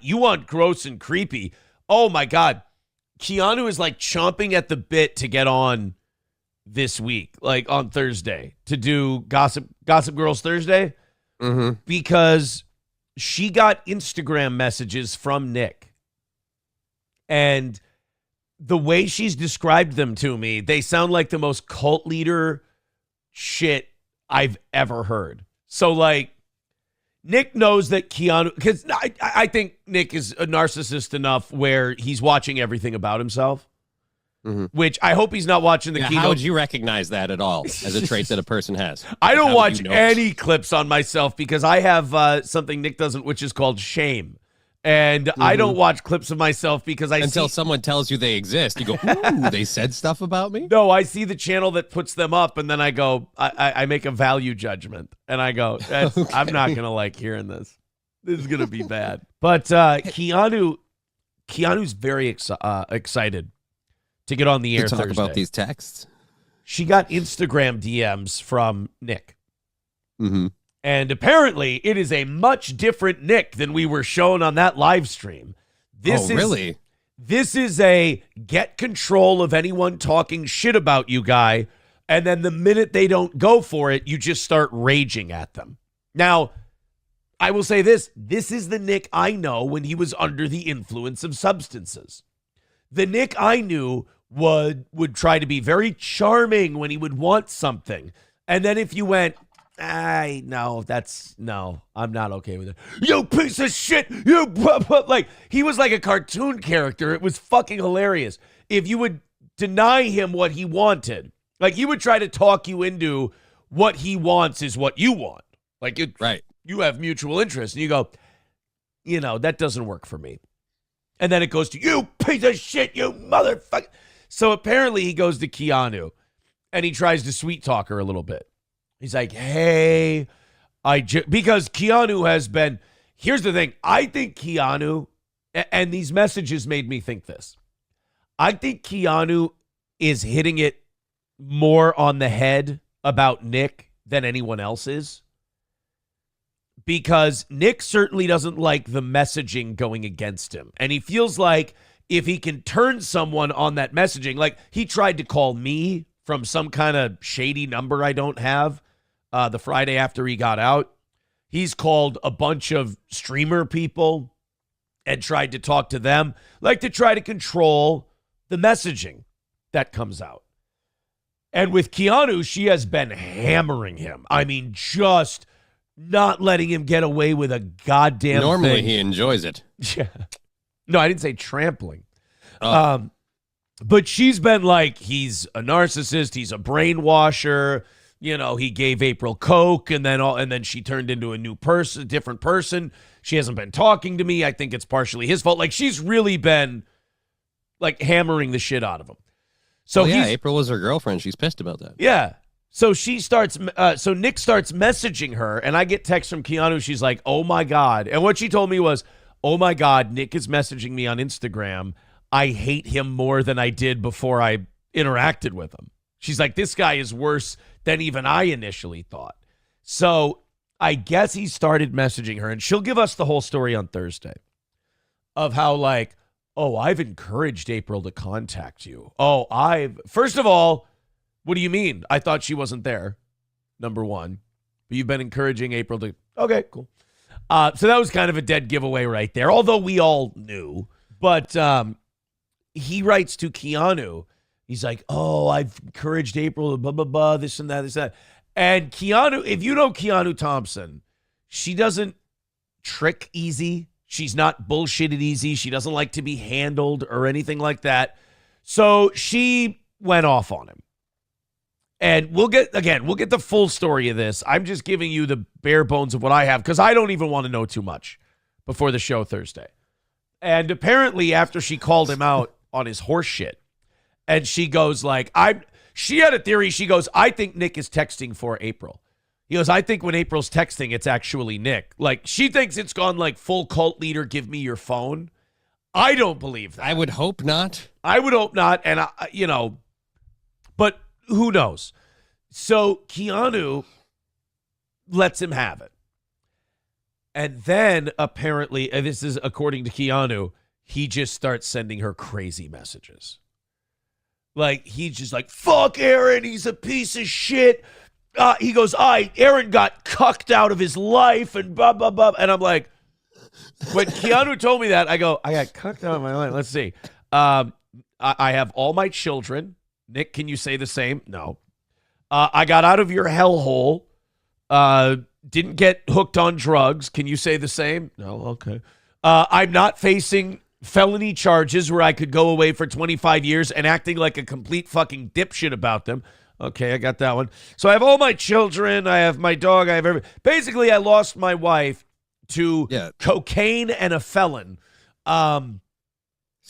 You want gross and creepy. Oh, my God. Keanu is like chomping at the bit to get on this week, like on Thursday, to do Gossip Girls Thursday, because she got Instagram messages from Nick. And the way she's described them to me, they sound like the most cult leader shit I've ever heard. So, like, Nick knows that Keanu, because I think Nick is a narcissist enough where he's watching everything about himself, which I hope he's not watching the keynote. How would you recognize that at all as a trait that a person has? I don't watch any clips on myself because I have something Nick doesn't, which is called shame. And I don't watch clips of myself because Until someone tells you they exist, you go, ooh, they said stuff about me? No, I see the channel that puts them up, and then I go, I make a value judgment. And I go, I'm not going to like hearing this. This is going to be bad. But Keanu's very excited to get on the air to talk Thursday. About these texts. She got Instagram DMs from Nick. Mm-hmm. And apparently, it is a much different Nick than we were shown on that live stream. Really? This is a get control of anyone talking shit about you guy, and then the minute they don't go for it, you just start raging at them. Now, I will say this. This is the Nick I know when he was under the influence of substances. The Nick I knew would try to be very charming when he would want something. And then if you went, no, I'm not okay with it. You piece of shit. Like, he was like a cartoon character. It was fucking hilarious. If you would deny him what he wanted, like, he would try to talk you into what he wants is what you want. Like, right. You have mutual interest. And you go, that doesn't work for me. And then it goes to, you piece of shit, you motherfucker. So apparently he goes to Keanu and he tries to sweet talk her a little bit. He's like, hey, because Keanu has been, here's the thing. I think Keanu, and these messages made me think this. I think Keanu is hitting it more on the head about Nick than anyone else is. Because Nick certainly doesn't like the messaging going against him. And he feels like if he can turn someone on that messaging, like he tried to call me from some kind of shady number I don't have. The Friday after he got out, he's called a bunch of streamer people and tried to talk to them, like to try to control the messaging that comes out. And with Keanu, she has been hammering him. I mean, just not letting him get away with a goddamn Normally thing. He enjoys it. Yeah. No, I didn't say trampling. Oh. But she's been like, he's a narcissist, he's a brainwasher. He gave April coke, and then she turned into a different person. She hasn't been talking to me. I think it's partially his fault. Like, she's really been like hammering the shit out of him. So April was her girlfriend. She's pissed about that. Yeah. So she starts. So Nick starts messaging her, and I get text from Keanu. She's like, "Oh my God!" And what she told me was, "Oh my God, Nick is messaging me on Instagram. I hate him more than I did before I interacted with him." She's like, "This guy is worse than even I initially thought." So I guess he started messaging her, and she'll give us the whole story on Thursday of how, like, oh, I've encouraged April to contact you. First of all, what do you mean? I thought she wasn't there, number one. But you've been encouraging April to, okay, cool. So that was kind of a dead giveaway right there, although we all knew. But he writes to Keanu. He's like, oh, I've encouraged April to blah, blah, blah, this and that, this and that. And Keanu, if you know Keanu Thompson, she doesn't trick easy. She's not bullshitted easy. She doesn't like to be handled or anything like that. So she went off on him. And we'll get the full story of this. I'm just giving you the bare bones of what I have because I don't even want to know too much before the show Thursday. And apparently after she called him out on his horse shit, and she goes like, she had a theory. She goes, I think Nick is texting for April. He goes, I think when April's texting, it's actually Nick. Like, she thinks it's gone like full cult leader, give me your phone. I don't believe that. I would hope not. And, but who knows? So Keanu lets him have it. And then apparently, and this is according to Keanu, he just starts sending her crazy messages. Like, he's just like, fuck Aaron, he's a piece of shit. He goes, Aaron got cucked out of his life and blah, blah, blah. And I'm like, when Keanu told me that, I go, I got cucked out of my life. Let's see. I have all my children. Nick, can you say the same? No. I got out of your hellhole. Didn't get hooked on drugs. Can you say the same? No. Okay. I'm not facing felony charges where I could go away for 25 years and acting like a complete fucking dipshit about them. Okay, I got that one. So I have all my children. I have my dog. I have everything. Basically, I lost my wife to cocaine and a felon. So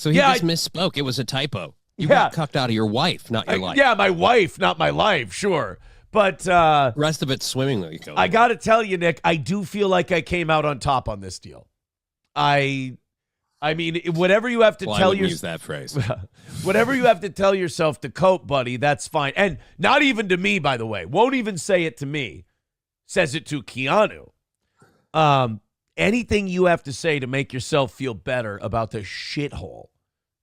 he just misspoke. It was a typo. You got cucked out of your wife, not your life. Yeah, my wife, not my life, sure. But the rest of it's swimmingly. I got to tell you, Nick, I do feel like I came out on top on this deal. I mean, whatever you have to tell yourself. Use that phrase. Whatever you have to tell yourself to cope, buddy, that's fine. And not even to me, by the way. Won't even say it to me. Says it to Keanu. Anything you have to say to make yourself feel better about the shithole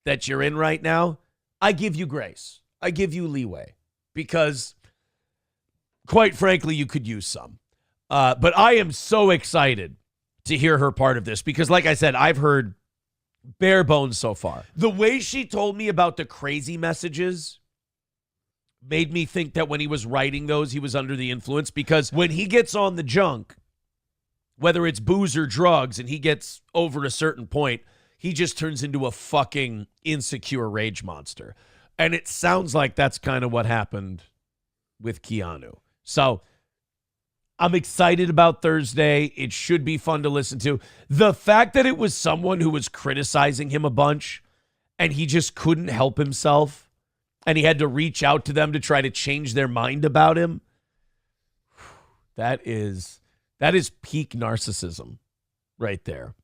that you're in right now, I give you grace. I give you leeway. Because, quite frankly, you could use some. But I am so excited to hear her part of this. Because, like I said, I've heard bare bones so far. The way she told me about the crazy messages made me think that when he was writing those, he was under the influence, because when he gets on the junk, whether it's booze or drugs, and he gets over a certain point, he just turns into a fucking insecure rage monster. And it sounds like that's kind of what happened with Keanu. So I'm excited about Thursday. It should be fun to listen to. The fact that it was someone who was criticizing him a bunch and he just couldn't help himself and he had to reach out to them to try to change their mind about him, that is peak narcissism right there.